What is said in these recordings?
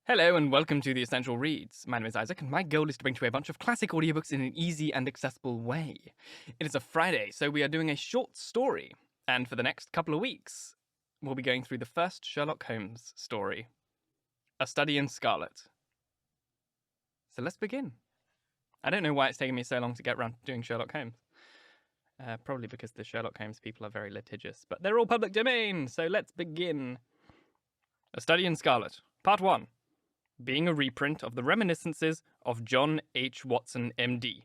Hello and welcome to The Essential Reads. My name is Isaac and my goal is to bring to you a bunch of classic audiobooks in an easy and accessible way. It is a Friday, so we are doing a short story, and for the next couple of weeks, we'll be going through the first Sherlock Holmes story, A Study in Scarlet. So let's begin. I don't know why it's taken me so long to get around to doing Sherlock Holmes. Probably because the Sherlock Holmes people are very litigious, but they're all public domain, so let's begin. A Study in Scarlet, Part 1. Being a reprint of the reminiscences of John H. Watson, M.D.,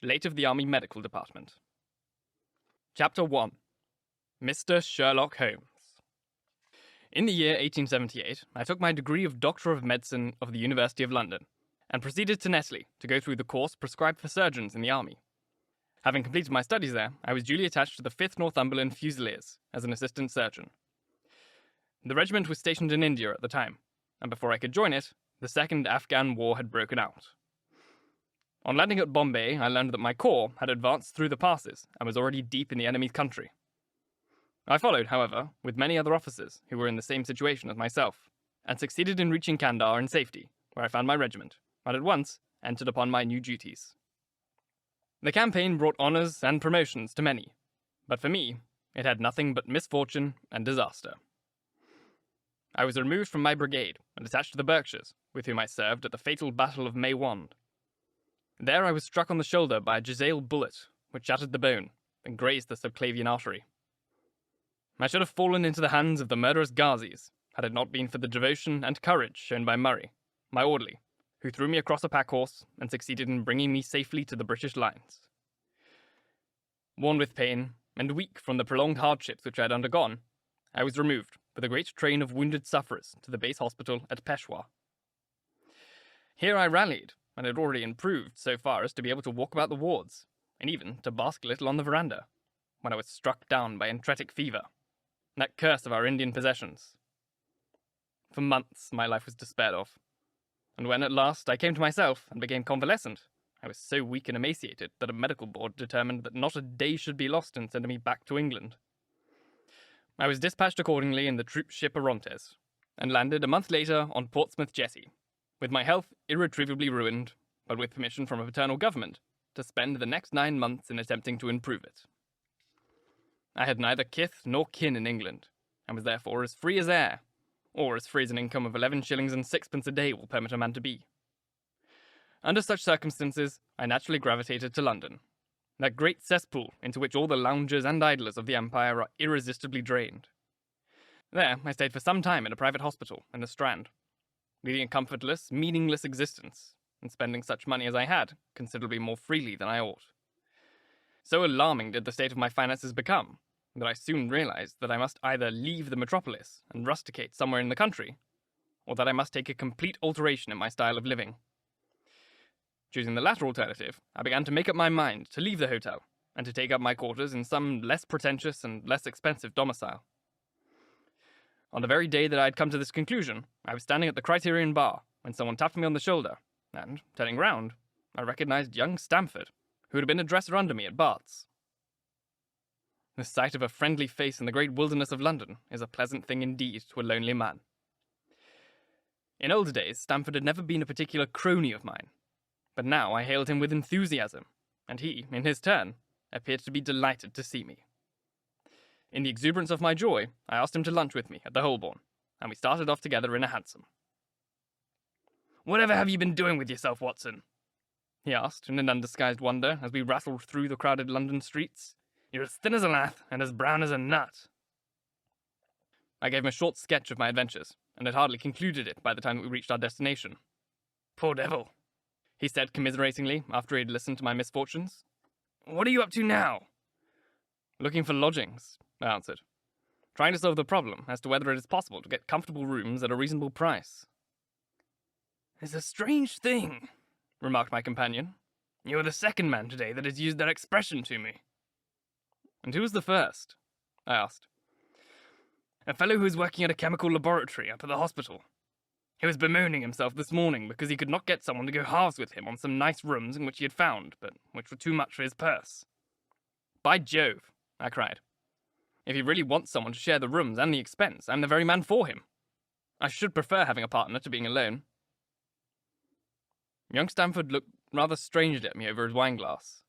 late of the Army Medical Department. Chapter 1. Mr. Sherlock Holmes. In the year 1878, I took my degree of Doctor of Medicine of the University of London, and proceeded to Netley to go through the course prescribed for surgeons in the Army. Having completed my studies there, I was duly attached to the 5th Northumberland Fusiliers as an assistant surgeon. The regiment was stationed in India at the time, and before I could join it, the Second Afghan War had broken out. On landing at Bombay, I learned that my corps had advanced through the passes and was already deep in the enemy's country. I followed, however, with many other officers who were in the same situation as myself, and succeeded in reaching Kandahar in safety, where I found my regiment, and at once entered upon my new duties. The campaign brought honours and promotions to many, but for me, it had nothing but misfortune and disaster. I was removed from my brigade and attached to the Berkshires, with whom I served at the fatal Battle of Maiwand. There I was struck on the shoulder by a Jezail bullet, which shattered the bone and grazed the subclavian artery. I should have fallen into the hands of the murderous Ghazis, had it not been for the devotion and courage shown by Murray, my orderly, who threw me across a pack-horse and succeeded in bringing me safely to the British lines. Worn with pain, and weak from the prolonged hardships which I had undergone, I was removed, with a great train of wounded sufferers, to the base hospital at Peshawar. Here I rallied, and had already improved so far as to be able to walk about the wards, and even to bask a little on the veranda, when I was struck down by enteric fever, that curse of our Indian possessions. For months my life was despaired of, and when at last I came to myself and became convalescent, I was so weak and emaciated that a medical board determined that not a day should be lost in sending me back to England. I was dispatched accordingly in the troop ship Orontes, and landed a month later on Portsmouth Jetty, with my health irretrievably ruined, but with permission from a paternal government, to spend the next 9 months in attempting to improve it. I had neither kith nor kin in England, and was therefore as free as air, or as free as an income of 11 shillings and sixpence a day will permit a man to be. Under such circumstances, I naturally gravitated to London, that great cesspool into which all the loungers and idlers of the Empire are irresistibly drained. There I stayed for some time in a private hospital in the Strand, leading a comfortless, meaningless existence, and spending such money as I had considerably more freely than I ought. So alarming did the state of my finances become, that I soon realized that I must either leave the metropolis and rusticate somewhere in the country, or that I must take a complete alteration in my style of living. Choosing the latter alternative, I began to make up my mind to leave the hotel, and to take up my quarters in some less pretentious and less expensive domicile. On the very day that I had come to this conclusion, I was standing at the Criterion bar, when someone tapped me on the shoulder, and, turning round, I recognized young Stamford, who had been a dresser under me at Bart's. The sight of a friendly face in the great wilderness of London is a pleasant thing indeed to a lonely man. In older days, Stamford had never been a particular crony of mine, but now I hailed him with enthusiasm, and he, in his turn, appeared to be delighted to see me. In the exuberance of my joy, I asked him to lunch with me at the Holborn, and we started off together in a hansom. "Whatever have you been doing with yourself, Watson?" he asked, in an undisguised wonder, as we rattled through the crowded London streets. "You're as thin as a lath, and as brown as a nut." I gave him a short sketch of my adventures, and had hardly concluded it by the time that we reached our destination. "Poor devil," he said commiseratingly, after he had listened to my misfortunes. "What are you up to now?" "Looking for lodgings," I answered, "trying to solve the problem as to whether it is possible to get comfortable rooms at a reasonable price." "It's a strange thing," remarked my companion. "You are the second man today that has used that expression to me." "And who was the first?" I asked. "A fellow who is working at a chemical laboratory up at the hospital. He was bemoaning himself this morning because he could not get someone to go halves with him on some nice rooms in which he had found, but which were too much for his purse." "By Jove," I cried. "If he really wants someone to share the rooms and the expense, I'm the very man for him." I should prefer having a partner to being alone. Young Stamford looked rather strangely at me over his wineglass.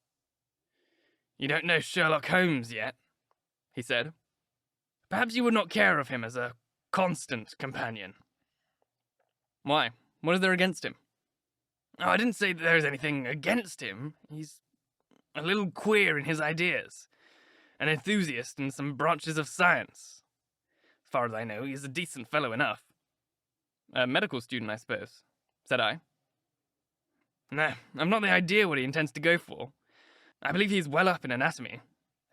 You don't know Sherlock Holmes yet, he said. Perhaps you would not care of him as a constant companion. Why? What is there against him? Oh, I didn't say that there is anything against him. He's a little queer in his ideas, an enthusiast in some branches of science. As far as I know, he's a decent fellow enough. A medical student, I suppose, said I. No, I've not the idea what he intends to go for. I believe he's well up in anatomy,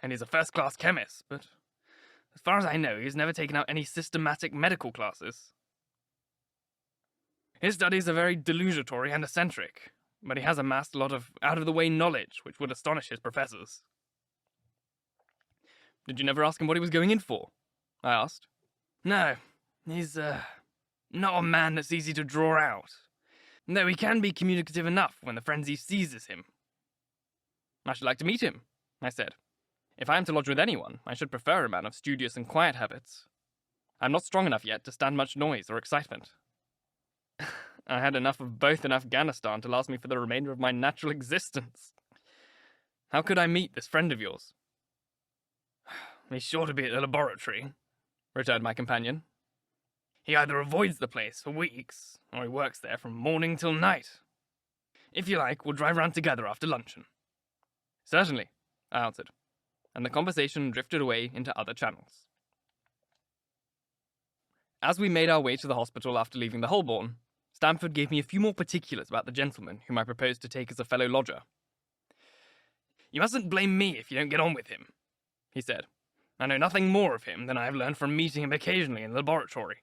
and he's a first-class chemist, but as far as I know, he's never taken out any systematic medical classes. His studies are very delusatory and eccentric, but he has amassed a lot of out-of-the-way knowledge which would astonish his professors. Did you never ask him what he was going in for? I asked. No, he's not a man that's easy to draw out, though he can be communicative enough when the frenzy seizes him. I should like to meet him, I said. If I am to lodge with anyone, I should prefer a man of studious and quiet habits. I'm not strong enough yet to stand much noise or excitement. I had enough of both in Afghanistan to last me for the remainder of my natural existence. How could I meet this friend of yours? He's sure to be at the laboratory, returned my companion. He either avoids the place for weeks, or he works there from morning till night. If you like, we'll drive round together after luncheon. Certainly, I answered, and the conversation drifted away into other channels. As we made our way to the hospital after leaving the Holborn, Stamford gave me a few more particulars about the gentleman whom I proposed to take as a fellow lodger. You mustn't blame me if you don't get on with him, he said. I know nothing more of him than I have learned from meeting him occasionally in the laboratory.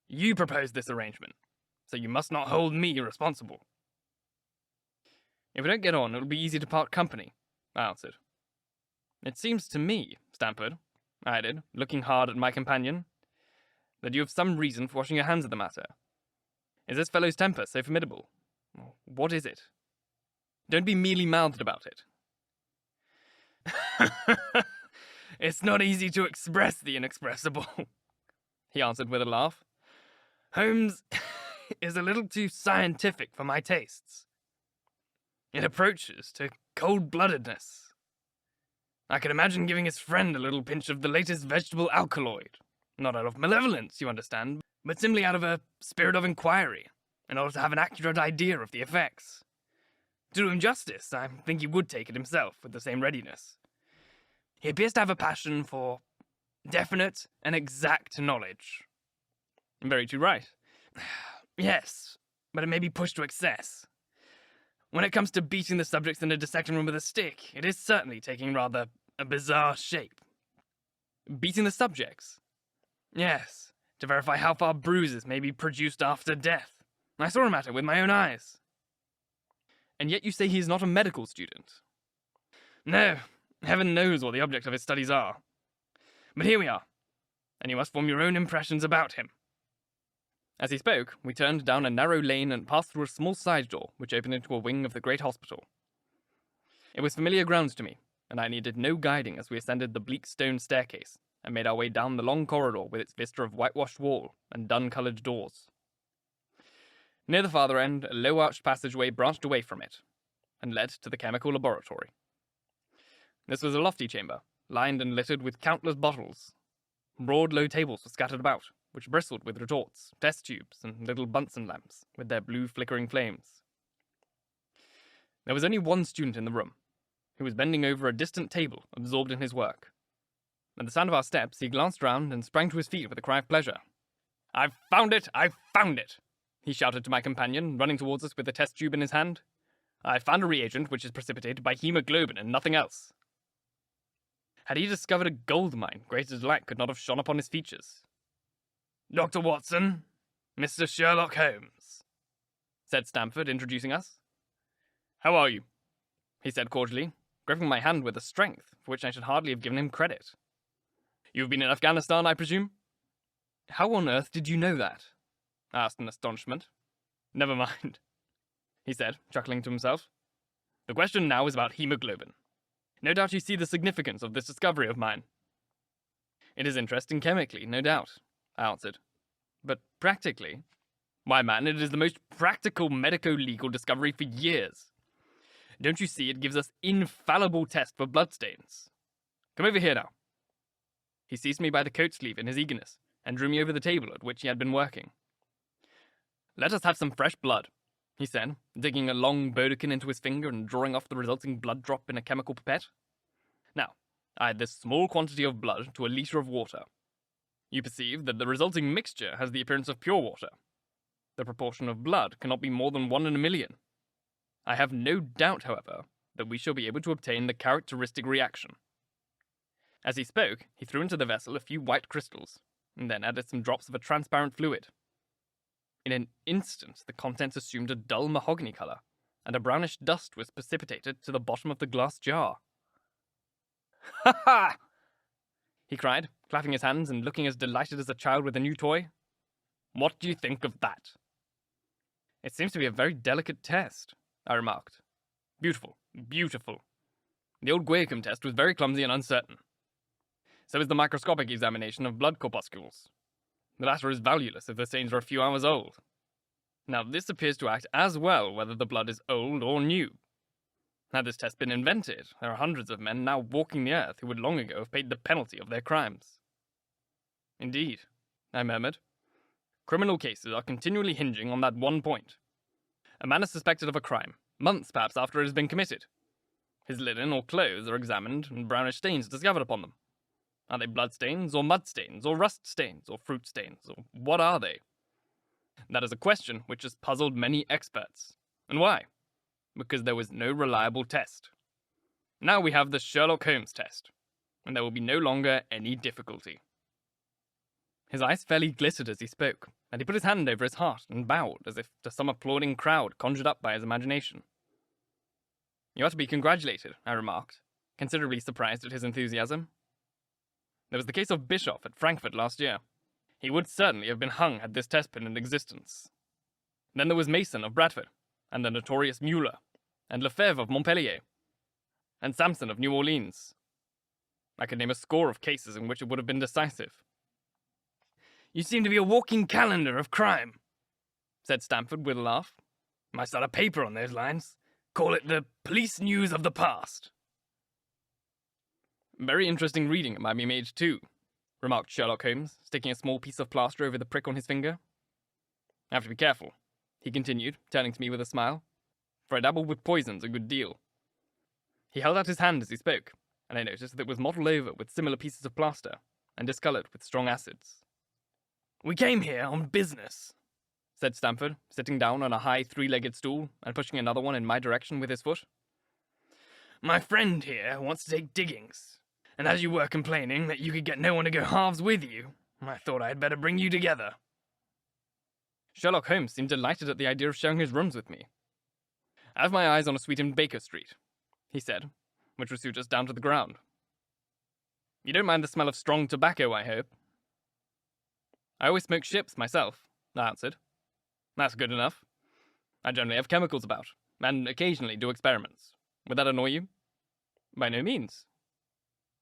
You proposed this arrangement, so you must not hold me responsible. If we don't get on, it'll be easy to part company, I answered. It seems to me, Stamford, I added, looking hard at my companion, that you have some reason for washing your hands of the matter. Is this fellow's temper so formidable? What is it? Don't be mealy-mouthed about it. It's not easy to express the inexpressible, he answered with a laugh. Holmes is a little too scientific for my tastes. It approaches to cold-bloodedness. I can imagine giving his friend a little pinch of the latest vegetable alkaloid, not out of malevolence, you understand, but simply out of a spirit of inquiry, in order to have an accurate idea of the effects. To do him justice, I think he would take it himself with the same readiness. He appears to have a passion for definite and exact knowledge. Very too right. Yes, but it may be pushed to excess. When it comes to beating the subjects in a dissecting room with a stick, it is certainly taking rather a bizarre shape. Beating the subjects? Yes, to verify how far bruises may be produced after death. I saw him at it with my own eyes. And yet you say he is not a medical student? No, heaven knows what the object of his studies are. But here we are, and you must form your own impressions about him. As he spoke, we turned down a narrow lane and passed through a small side door which opened into a wing of the great hospital. It was familiar ground to me, and I needed no guiding as we ascended the bleak stone staircase and made our way down the long corridor with its vista of whitewashed wall and dun-coloured doors. Near the farther end, a low-arched passageway branched away from it and led to the chemical laboratory. This was a lofty chamber, lined and littered with countless bottles. Broad, low tables were scattered about, which bristled with retorts, test tubes, and little Bunsen lamps, with their blue flickering flames. There was only one student in the room, who was bending over a distant table, absorbed in his work. At the sound of our steps, he glanced round and sprang to his feet with a cry of pleasure. I've found it! I've found it! He shouted to my companion, running towards us with a test tube in his hand. I've found a reagent which is precipitated by hemoglobin and nothing else. Had he discovered a gold mine, greater delight could not have shone upon his features. Dr. Watson, Mr. Sherlock Holmes, said Stamford, introducing us. How are you? He said cordially, gripping my hand with a strength for which I should hardly have given him credit. You've been in Afghanistan, I presume? How on earth did you know that? I asked in astonishment. Never mind, he said, chuckling to himself. The question now is about hemoglobin. No doubt you see the significance of this discovery of mine. It is interesting chemically, no doubt, I answered. But practically, why man, it is the most practical medico-legal discovery for years. Don't you see it gives us infallible test for bloodstains? Come over here now. He seized me by the coat sleeve in his eagerness and drew me over the table at which he had been working. Let us have some fresh blood, he said, digging a long bodkin into his finger and drawing off the resulting blood drop in a chemical pipette. Now, add this small quantity of blood to a litre of water. You perceive that the resulting mixture has the appearance of pure water. The proportion of blood cannot be more than 1 in a million. I have no doubt, however, that we shall be able to obtain the characteristic reaction. As he spoke, he threw into the vessel a few white crystals, and then added some drops of a transparent fluid. In an instant, the contents assumed a dull mahogany colour, and a brownish dust was precipitated to the bottom of the glass jar. "Ha ha!" he cried, clapping his hands and looking as delighted as a child with a new toy. "What do you think of that?" "It seems to be a very delicate test," I remarked. "Beautiful, beautiful. The old Guercum test was very clumsy and uncertain. So is the microscopic examination of blood corpuscles. The latter is valueless if the stains are a few hours old. Now this appears to act as well whether the blood is old or new. Had this test been invented, there are hundreds of men now walking the earth who would long ago have paid the penalty of their crimes." "Indeed," I murmured. "Criminal cases are continually hinging on that one point. A man is suspected of a crime, months perhaps after it has been committed. His linen or clothes are examined and brownish stains discovered upon them. Are they blood stains, or mud stains, or rust stains, or fruit stains, or what are they? That is a question which has puzzled many experts. And why? Because there was no reliable test. Now we have the Sherlock Holmes test, and there will be no longer any difficulty." His eyes fairly glittered as he spoke, and he put his hand over his heart and bowed as if to some applauding crowd conjured up by his imagination. "You are to be congratulated," I remarked, considerably surprised at his enthusiasm. "There was the case of Bischoff at Frankfurt last year. He would certainly have been hung had this test been in existence. Then there was Mason of Bradford, and the notorious Mueller, and Lefebvre of Montpellier, and Samson of New Orleans. I could name a score of cases in which it would have been decisive." "You seem to be a walking calendar of crime," said Stamford with a laugh. "Might start a paper on those lines. Call it the Police News of the Past." "Very interesting reading it might be made too," remarked Sherlock Holmes, sticking a small piece of plaster over the prick on his finger. "I have to be careful," he continued, turning to me with a smile, "for I dabble with poisons a good deal." He held out his hand as he spoke, and I noticed that it was mottled over with similar pieces of plaster, and discoloured with strong acids. "We came here on business," said Stamford, sitting down on a high three-legged stool and pushing another one in my direction with his foot. "My friend here wants to take diggings, and as you were complaining that you could get no one to go halves with you, I thought I had better bring you together." Sherlock Holmes seemed delighted at the idea of sharing his rooms with me. "I have my eyes on a suite in Baker Street," he said, "which will suit us down to the ground. You don't mind the smell of strong tobacco, I hope?" "I always smoke ships myself," I answered. "That's good enough. I generally have chemicals about, and occasionally do experiments. Would that annoy you?" "By no means.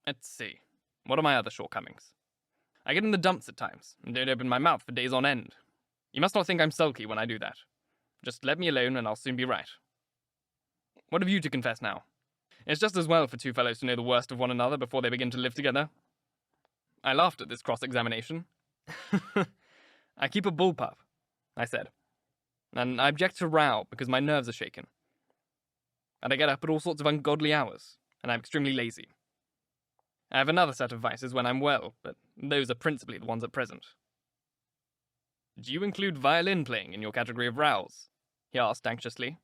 Let's see. What are my other shortcomings? I get in the dumps at times, and don't open my mouth for days on end. You must not think I'm sulky when I do that. Just let me alone and I'll soon be right. What have you to confess now? It's just as well for two fellows to know the worst of one another before they begin to live together." I laughed at this cross-examination. "I keep a bullpup," I said, "and I object to row because my nerves are shaken. And I get up at all sorts of ungodly hours, and I'm extremely lazy. I have another set of vices when I'm well, but those are principally the ones at present." "Do you include violin playing in your category of rows?" he asked anxiously.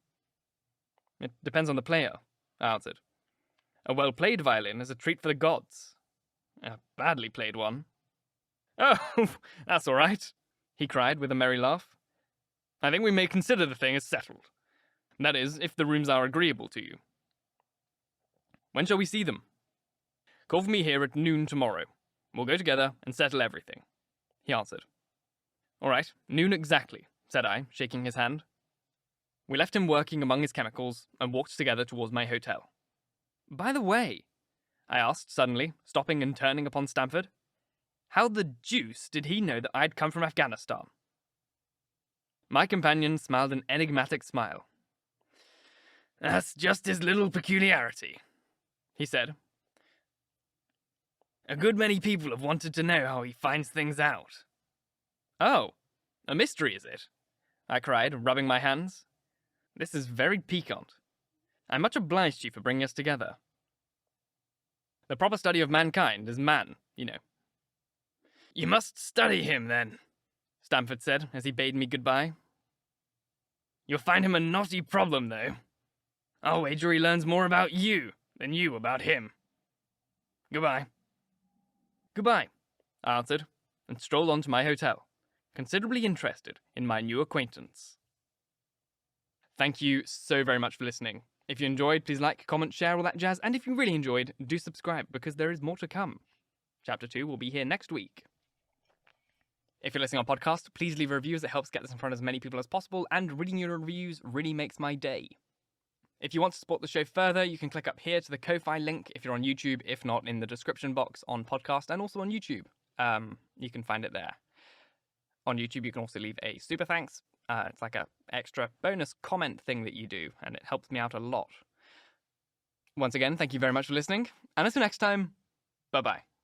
"It depends on the player," I answered. "A well-played violin is a treat for the gods. A badly played one—" "Oh, that's all right," he cried with a merry laugh. "I think we may consider the thing as settled. That is, if the rooms are agreeable to you. When shall we see them?" "Call for me here at noon tomorrow. We'll go together and settle everything," he answered. "All right, noon exactly," said I, shaking his hand. We left him working among his chemicals and walked together towards my hotel. "By the way," I asked suddenly, stopping and turning upon Stamford, How the deuce did he know that I'd come from Afghanistan? My companion smiled an enigmatic smile. That's just his little peculiarity, he said. A good many people have wanted to know how he finds things out. Oh, a mystery, is it? I cried, rubbing my hands. This is very piquant. I'm much obliged to you for bringing us together. The proper study of mankind is man, you know. You must study him, then, Stamford said as he bade me goodbye. You'll find him a knotty problem, though. I'll wager he learns more about you than you about him. Goodbye. Goodbye, I answered, and strolled on to my hotel, considerably interested in my new acquaintance. Thank you so very much for listening. If you enjoyed, please like, comment, share, all that jazz, and if you really enjoyed, do subscribe, because there is more to come. Chapter 2 will be here next week. If you're listening on podcast, please leave a review as it helps get this in front of as many people as possible, and reading your reviews really makes my day. If you want to support the show further, you can click up here to the Ko-Fi link if you're on YouTube, if not in the description box on podcast and also on YouTube. You can find it there. On YouTube, you can also leave a super thanks. It's like a extra bonus comment thing that you do, and it helps me out a lot. Once again, thank you very much for listening, and until next time, bye-bye.